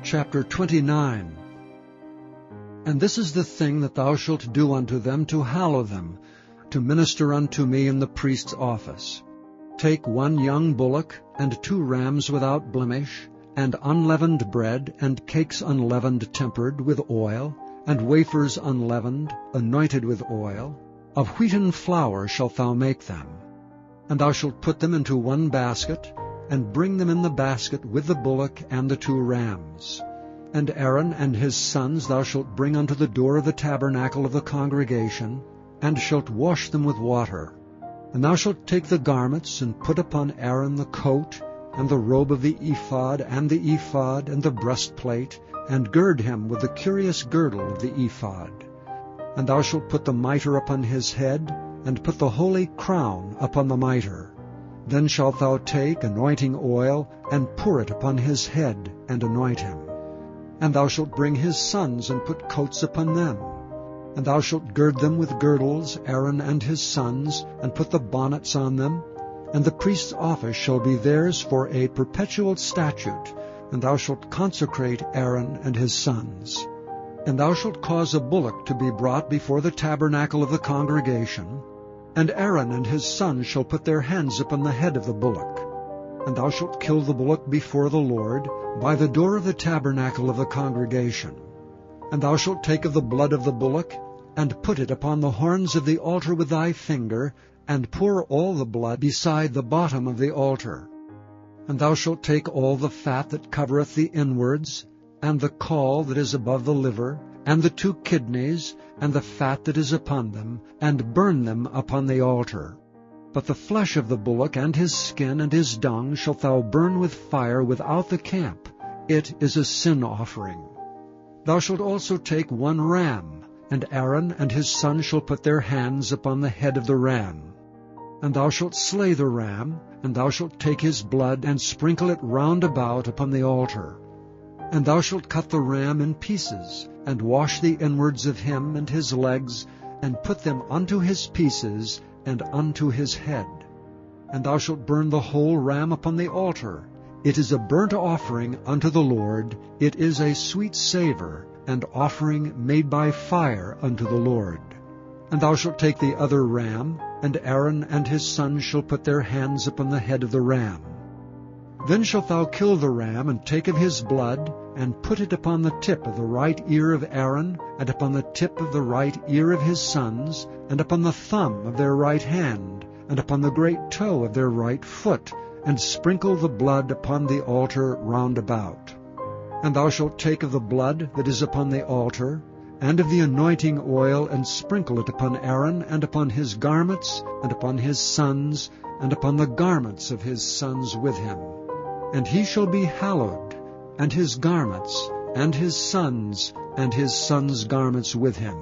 Chapter 29. And this is the thing that thou shalt do unto them to hallow them, to minister unto me in the priest's office. Take 1 young bullock, and 2 rams without blemish, and unleavened bread, and cakes unleavened tempered with oil, and wafers unleavened, anointed with oil. Of wheaten flour shalt thou make them. And thou shalt put them into 1 basket, and bring them in the basket with the bullock and the 2 rams. And Aaron and his sons thou shalt bring unto the door of the tabernacle of the congregation, and shalt wash them with water. And thou shalt take the garments, and put upon Aaron the coat, and the robe of the ephod, and the breastplate, and gird him with the curious girdle of the ephod. And thou shalt put the mitre upon his head, and put the holy crown upon the mitre. Then shalt thou take anointing oil, and pour it upon his head, and anoint him. And thou shalt bring his sons, and put coats upon them. And thou shalt gird them with girdles, Aaron and his sons, and put the bonnets on them. And the priest's office shall be theirs for a perpetual statute, and thou shalt consecrate Aaron and his sons. And thou shalt cause a bullock to be brought before the tabernacle of the congregation, and Aaron and his sons shall put their hands upon the head of the bullock. And thou shalt kill the bullock before the Lord, by the door of the tabernacle of the congregation. And thou shalt take of the blood of the bullock, and put it upon the horns of the altar with thy finger, and pour all the blood beside the bottom of the altar. And thou shalt take all the fat that covereth the inwards, and the caul that is above the liver, and the 2 kidneys, and the fat that is upon them, and burn them upon the altar. But the flesh of the bullock, and his skin, and his dung, shalt thou burn with fire without the camp. It is a sin offering. Thou shalt also take 1 ram, and Aaron and his sons shall put their hands upon the head of the ram. And thou shalt slay the ram, and thou shalt take his blood, and sprinkle it round about upon the altar. And thou shalt cut the ram in pieces, and wash the inwards of him and his legs, and put them unto his pieces, and unto his head. And thou shalt burn the whole ram upon the altar. It is a burnt offering unto the Lord. It is a sweet savour, and offering made by fire unto the Lord. And thou shalt take the other ram, and Aaron and his sons shall put their hands upon the head of the ram. Then shalt thou kill the ram, and take of his blood, and put it upon the tip of the right ear of Aaron, and upon the tip of the right ear of his sons, and upon the thumb of their right hand, and upon the great toe of their right foot, and sprinkle the blood upon the altar round about. And thou shalt take of the blood that is upon the altar, and of the anointing oil, and sprinkle it upon Aaron, and upon his garments, and upon his sons, and upon the garments of his sons with him. And he shall be hallowed, and his garments, and his sons' garments with him.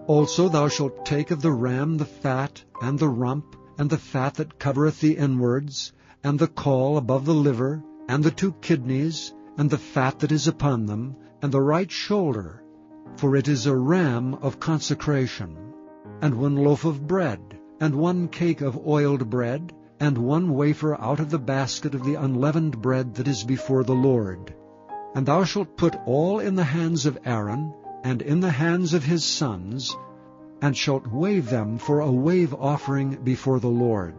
Also thou shalt take of the ram the fat, and the rump, and the fat that covereth the inwards, and the caul above the liver, and the 2 kidneys, and the fat that is upon them, and the right shoulder, for it is a ram of consecration, and 1 loaf of bread, and 1 cake of oiled bread, and 1 wafer out of the basket of the unleavened bread that is before the Lord. And thou shalt put all in the hands of Aaron, and in the hands of his sons, and shalt wave them for a wave offering before the Lord.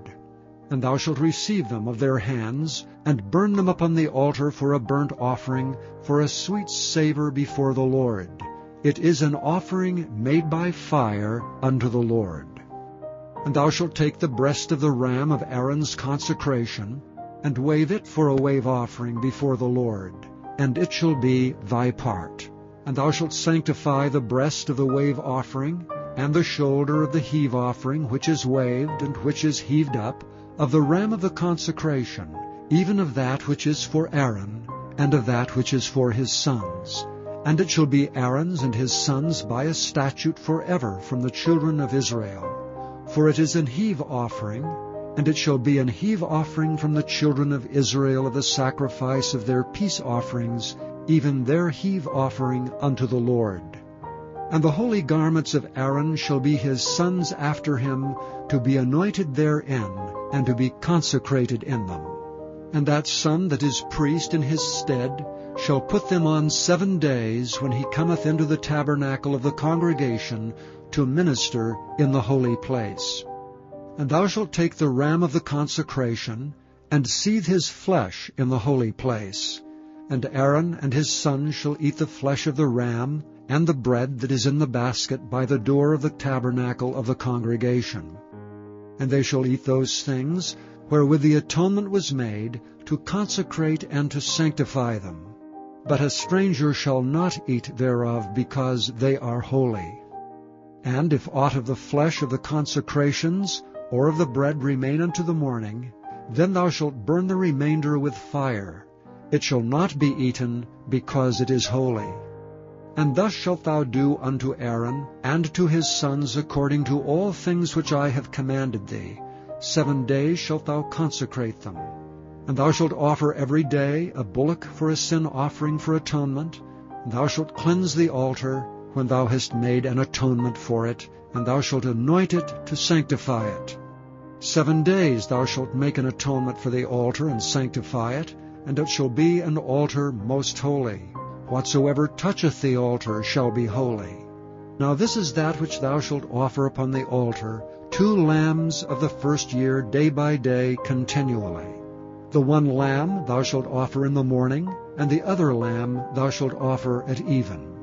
And thou shalt receive them of their hands, and burn them upon the altar for a burnt offering, for a sweet savour before the Lord. It is an offering made by fire unto the Lord. And thou shalt take the breast of the ram of Aaron's consecration, and wave it for a wave offering before the Lord, and it shall be thy part. And thou shalt sanctify the breast of the wave offering, and the shoulder of the heave offering, which is waved, and which is heaved up, of the ram of the consecration, even of that which is for Aaron, and of that which is for his sons. And it shall be Aaron's and his sons by a statute forever from the children of Israel. For it is an heave offering, and it shall be an heave offering from the children of Israel of the sacrifice of their peace offerings, even their heave offering unto the Lord. And the holy garments of Aaron shall be his sons after him, to be anointed therein, and to be consecrated in them. And that son that is priest in his stead shall put them on 7 days when he cometh into the tabernacle of the congregation to minister in the holy place. And thou shalt take the ram of the consecration, and seethe his flesh in the holy place. And Aaron and his sons shall eat the flesh of the ram, and the bread that is in the basket by the door of the tabernacle of the congregation. And they shall eat those things wherewith the atonement was made, to consecrate and to sanctify them. But a stranger shall not eat thereof, because they are holy. And if aught of the flesh of the consecrations or of the bread remain unto the morning, then thou shalt burn the remainder with fire. It shall not be eaten, because it is holy. And thus shalt thou do unto Aaron and to his sons according to all things which I have commanded thee. 7 days shalt thou consecrate them. And thou shalt offer every day a bullock for a sin offering for atonement. And thou shalt cleanse the altar when thou hast made an atonement for it, and thou shalt anoint it to sanctify it. 7 days thou shalt make an atonement for the altar and sanctify it, and it shall be an altar most holy. Whatsoever toucheth the altar shall be holy. Now this is that which thou shalt offer upon the altar, 2 lambs of the first year day by day continually. The one lamb thou shalt offer in the morning, and the other lamb thou shalt offer at even.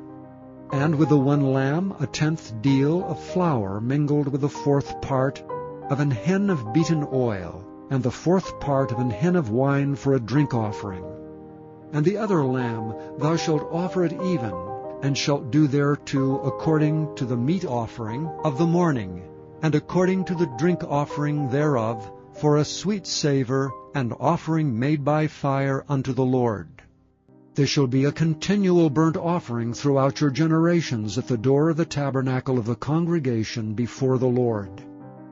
And with the one lamb 1/10 deal of flour mingled with the 4th part of an hin of beaten oil, and the 4th part of an hin of wine for a drink offering. And the other lamb thou shalt offer at even, and shalt do thereto according to the meat offering of the morning, and according to the drink offering thereof, for a sweet savour, and offering made by fire unto the Lord. There shall be a continual burnt offering throughout your generations at the door of the tabernacle of the congregation before the Lord,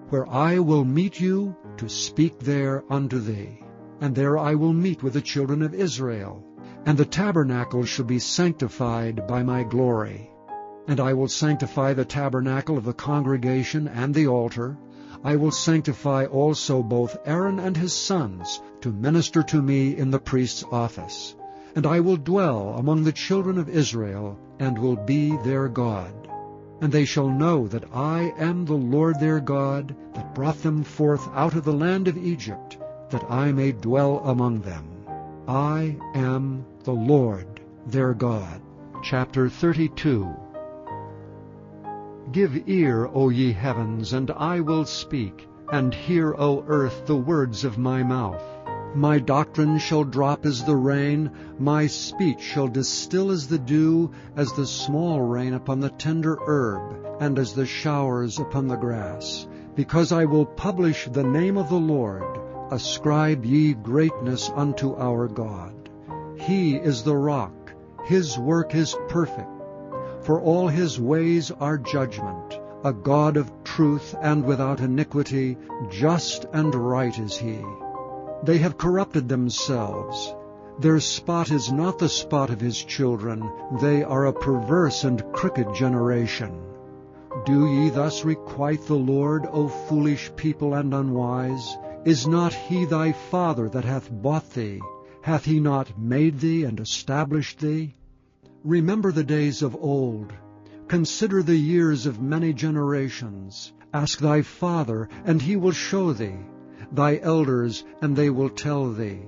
where I will meet you to speak there unto thee. And there I will meet with the children of Israel, and the tabernacle shall be sanctified by my glory. And I will sanctify the tabernacle of the congregation and the altar. I will sanctify also both Aaron and his sons to minister to me in the priest's office. And I will dwell among the children of Israel, and will be their God. And they shall know that I am the Lord their God, that brought them forth out of the land of Egypt, that I may dwell among them. I am the Lord their God. Chapter 32. Give ear, O ye heavens, and I will speak, and hear, O earth, the words of my mouth. My doctrine shall drop as the rain, my speech shall distill as the dew, as the small rain upon the tender herb, and as the showers upon the grass. Because I will publish the name of the Lord, ascribe ye greatness unto our God. He is the rock, his work is perfect. For all his ways are judgment, a God of truth and without iniquity, just and right is he. They have corrupted themselves. Their spot is not the spot of his children. They are a perverse and crooked generation. Do ye thus requite the Lord, O foolish people and unwise? Is not he thy father that hath bought thee? Hath he not made thee and established thee? Remember the days of old. Consider the years of many generations. Ask thy father, and he will show thee, thy elders, and they will tell thee.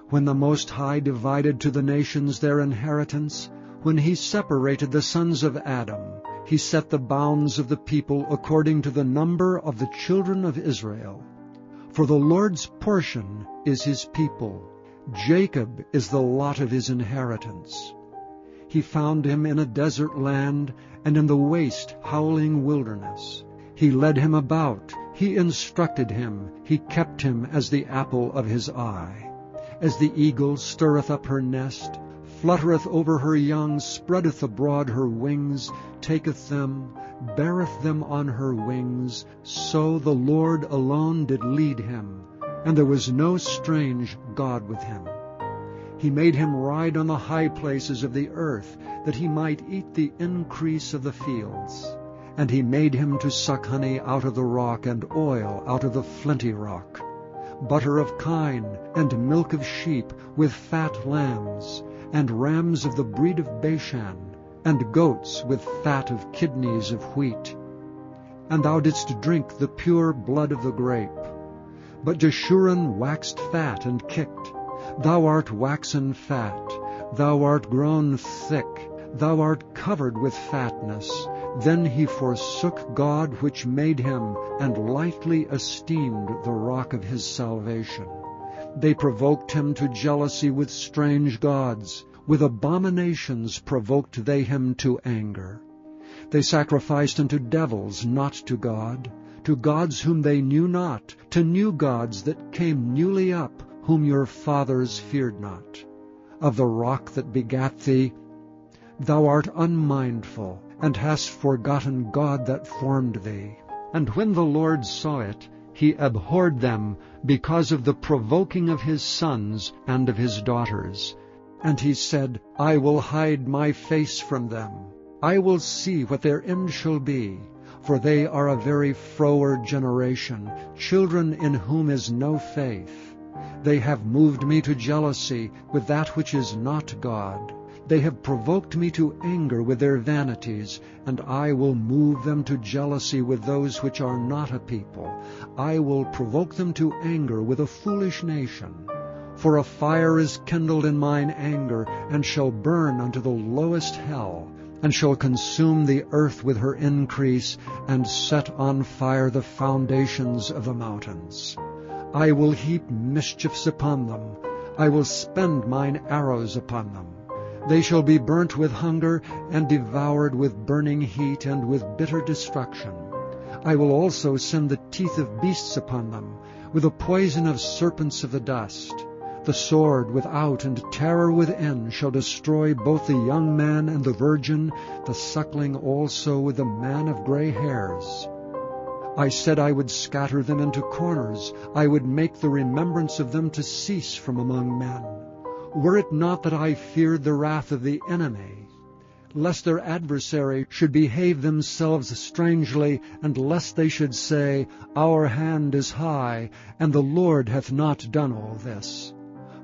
When the Most High divided to the nations their inheritance, when he separated the sons of Adam, he set the bounds of the people according to the number of the children of Israel. For the Lord's portion is his people. Jacob is the lot of his inheritance. He found him in a desert land, and in the waste howling wilderness. He led him about, he instructed him, he kept him as the apple of his eye. As the eagle stirreth up her nest, fluttereth over her young, spreadeth abroad her wings, taketh them, beareth them on her wings, so the Lord alone did lead him, and there was no strange God with him. He made him ride on the high places of the earth, that he might eat the increase of the fields. And he made him to suck honey out of the rock, and oil out of the flinty rock, butter of kine, and milk of sheep, with fat lambs, and rams of the breed of Bashan, and goats with fat of kidneys of wheat. And thou didst drink the pure blood of the grape. But Jeshurun waxed fat and kicked. Thou art waxen fat, thou art grown thick, thou art covered with fatness. Then he forsook God which made him, and lightly esteemed the rock of his salvation. They provoked him to jealousy with strange gods. With abominations provoked they him to anger. They sacrificed unto devils, not to gods whom they knew not, to new gods that came newly up, whom your fathers feared not. Of the rock that begat thee, thou art unmindful, and hast forgotten God that formed thee. And when the Lord saw it, he abhorred them, because of the provoking of his sons and of his daughters. And he said, I will hide my face from them. I will see what their end shall be. For they are a very froward generation, children in whom is no faith. They have moved me to jealousy with that which is not God. They have provoked me to anger with their vanities, and I will move them to jealousy with those which are not a people. I will provoke them to anger with a foolish nation. For a fire is kindled in mine anger, and shall burn unto the lowest hell, and shall consume the earth with her increase, and set on fire the foundations of the mountains. I will heap mischiefs upon them. I will spend mine arrows upon them. They shall be burnt with hunger, and devoured with burning heat, and with bitter destruction. I will also send the teeth of beasts upon them, with the poison of serpents of the dust. The sword without and terror within shall destroy both the young man and the virgin, the suckling also with the man of gray hairs. I said I would scatter them into corners. I would make the remembrance of them to cease from among men. Were it not that I feared the wrath of the enemy, lest their adversary should behave themselves strangely, and lest they should say, Our hand is high, and the Lord hath not done all this.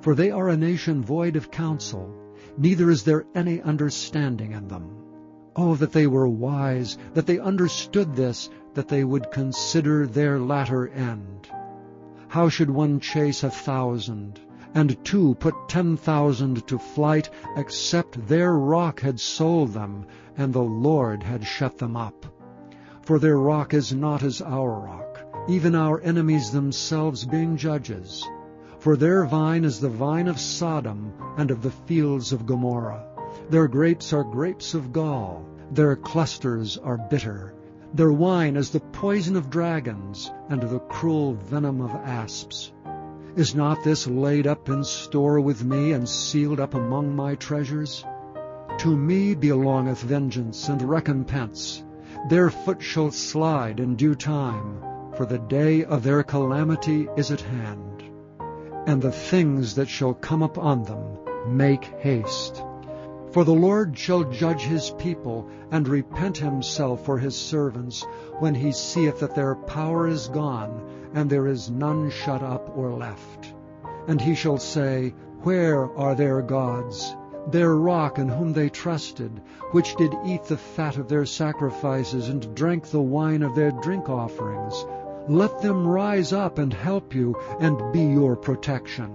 For they are a nation void of counsel, neither is there any understanding in them. Oh, that they were wise, that they understood this, that they would consider their latter end. How should one chase 1,000, and two put 10,000 to flight, except their rock had sold them, and the Lord had shut them up? For their rock is not as our rock, even our enemies themselves being judges. For their vine is the vine of Sodom, and of the fields of Gomorrah. Their grapes are grapes of gall, their clusters are bitter. Their wine is the poison of dragons, and the cruel venom of asps. Is not this laid up in store with me, and sealed up among my treasures? To me belongeth vengeance and recompense. Their foot shall slide in due time, for the day of their calamity is at hand. And the things that shall come upon them make haste. For the Lord shall judge his people, and repent himself for his servants, when he seeth that their power is gone, and there is none shut up or left. And he shall say, Where are their gods, their rock in whom they trusted, which did eat the fat of their sacrifices, and drank the wine of their drink offerings? Let them rise up and help you, and be your protection.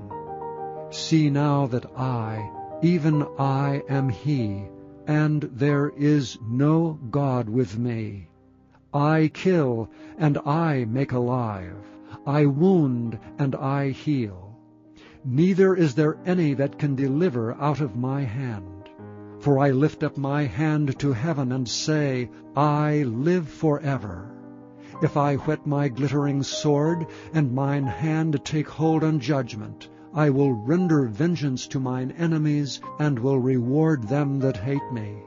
See now that I, even I, am he, and there is no God with me. I kill, and I make alive. I wound, and I heal. Neither is there any that can deliver out of my hand. For I lift up my hand to heaven, and say, I live forever. If I whet my glittering sword, and mine hand take hold on judgment, I will render vengeance to mine enemies, and will reward them that hate me.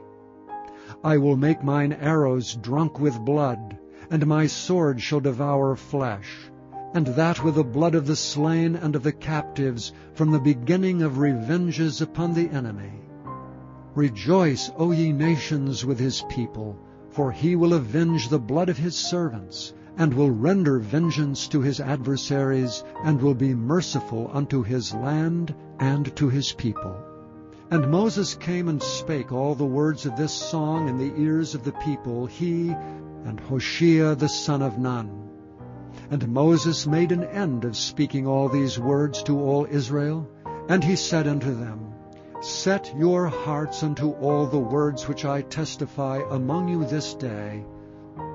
I will make mine arrows drunk with blood, and my sword shall devour flesh, and that with the blood of the slain and of the captives, from the beginning of revenges upon the enemy. Rejoice, O ye nations, with his people, for he will avenge the blood of his servants, and will render vengeance to his adversaries, and will be merciful unto his land and to his people. And Moses came and spake all the words of this song in the ears of the people, he and Hoshea the son of Nun. And Moses made an end of speaking all these words to all Israel, and he said unto them, Set your hearts unto all the words which I testify among you this day,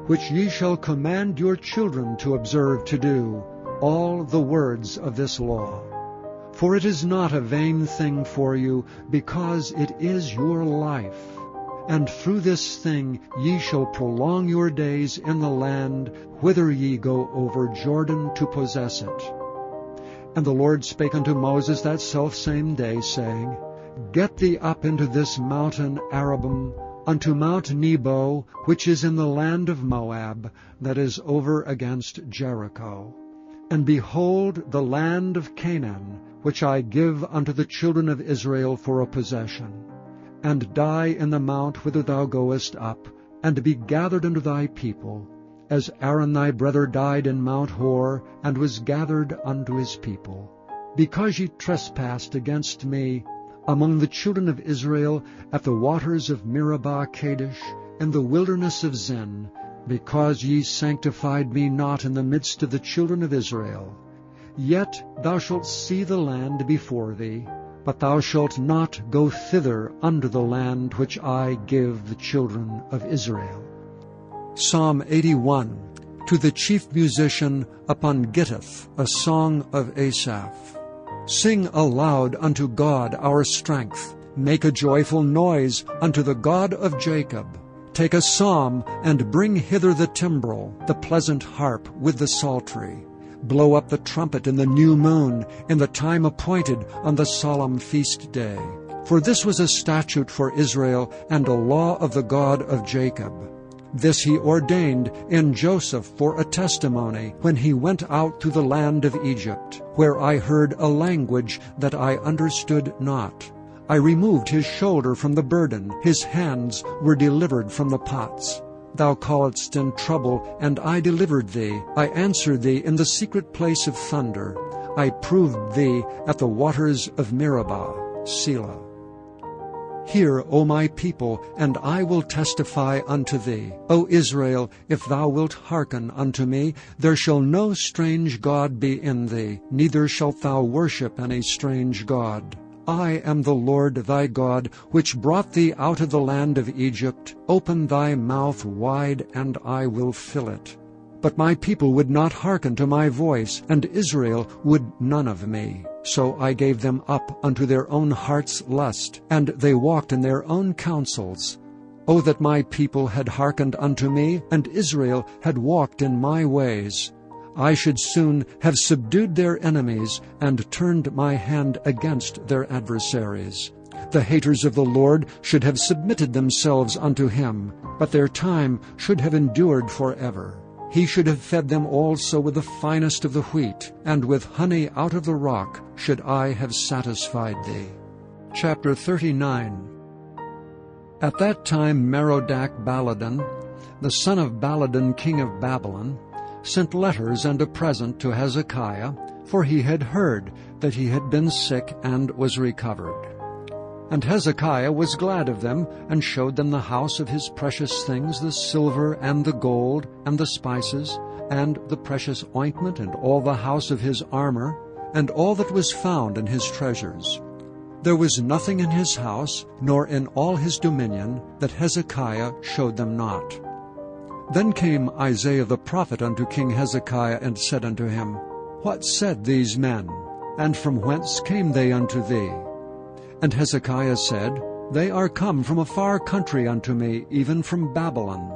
which ye shall command your children to observe to do, all the words of this law. For it is not a vain thing for you, because it is your life. And through this thing ye shall prolong your days in the land whither ye go over Jordan to possess it. And the Lord spake unto Moses that selfsame day, saying, Get thee up into this mountain Arabim, unto Mount Nebo, which is in the land of Moab, that is over against Jericho. And behold the land of Canaan, which I give unto the children of Israel for a possession. And die in the mount whither thou goest up, and be gathered unto thy people, as Aaron thy brother died in Mount Hor, and was gathered unto his people. Because ye trespassed against me among the children of Israel at the waters of Meribah Kadesh, in the wilderness of Zin, because ye sanctified me not in the midst of the children of Israel. Yet thou shalt see the land before thee, but thou shalt not go thither unto the land which I give the children of Israel. Psalm 81. To the chief musician upon Gittith, a song of Asaph. Sing aloud unto God our strength. Make a joyful noise unto the God of Jacob. Take a psalm, and bring hither the timbrel, the pleasant harp with the psaltery. Blow up the trumpet in the new moon, in the time appointed on the solemn feast day. For this was a statute for Israel, and a law of the God of Jacob. This he ordained in Joseph for a testimony, when he went out to the land of Egypt, where I heard a language that I understood not. I removed his shoulder from the burden, his hands were delivered from the pots. Thou calledst in trouble, and I delivered thee. I answered thee in the secret place of thunder. I proved thee at the waters of Meribah. Selah. Hear, O my people, and I will testify unto thee. O Israel, if thou wilt hearken unto me, there shall no strange god be in thee, neither shalt thou worship any strange god. I am the Lord thy God, which brought thee out of the land of Egypt. Open thy mouth wide, and I will fill it. But my people would not hearken to my voice, and Israel would none of me. So I gave them up unto their own heart's lust, and they walked in their own counsels. O that my people had hearkened unto me, and Israel had walked in my ways! I should soon have subdued their enemies, and turned my hand against their adversaries. The haters of the Lord should have submitted themselves unto him, but their time should have endured forever. He should have fed them also with the finest of the wheat, and with honey out of the rock should I have satisfied thee. Chapter 39. At that time Merodach-Baladan, the son of Baladan king of Babylon, sent letters and a present to Hezekiah, for he had heard that he had been sick and was recovered. And Hezekiah was glad of them, and showed them the house of his precious things, the silver and the gold, and the spices, and the precious ointment, and all the house of his armor, and all that was found in his treasures. There was nothing in his house, nor in all his dominion, that Hezekiah showed them not. Then came Isaiah the prophet unto King Hezekiah, and said unto him, What said these men? And from whence came they unto thee? And Hezekiah said, They are come from a far country unto me, even from Babylon.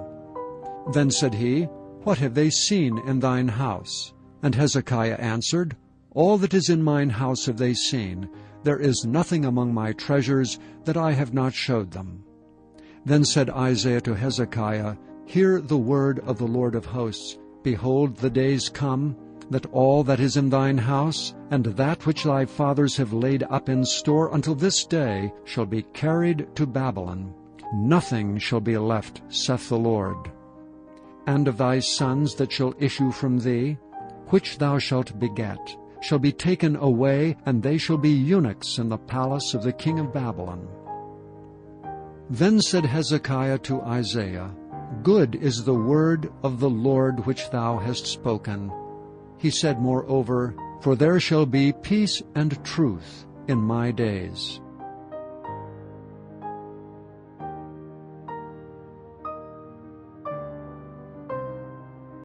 Then said he, What have they seen in thine house? And Hezekiah answered, All that is in mine house have they seen. There is nothing among my treasures that I have not showed them. Then said Isaiah to Hezekiah, Hear the word of the Lord of hosts. Behold, the days come, that all that is in thine house, and that which thy fathers have laid up in store until this day, shall be carried to Babylon. Nothing shall be left, saith the Lord. And of thy sons that shall issue from thee, which thou shalt beget, shall be taken away, and they shall be eunuchs in the palace of the king of Babylon. Then said Hezekiah to Isaiah, Good is the word of the Lord which thou hast spoken. He said moreover, For there shall be peace and truth in my days.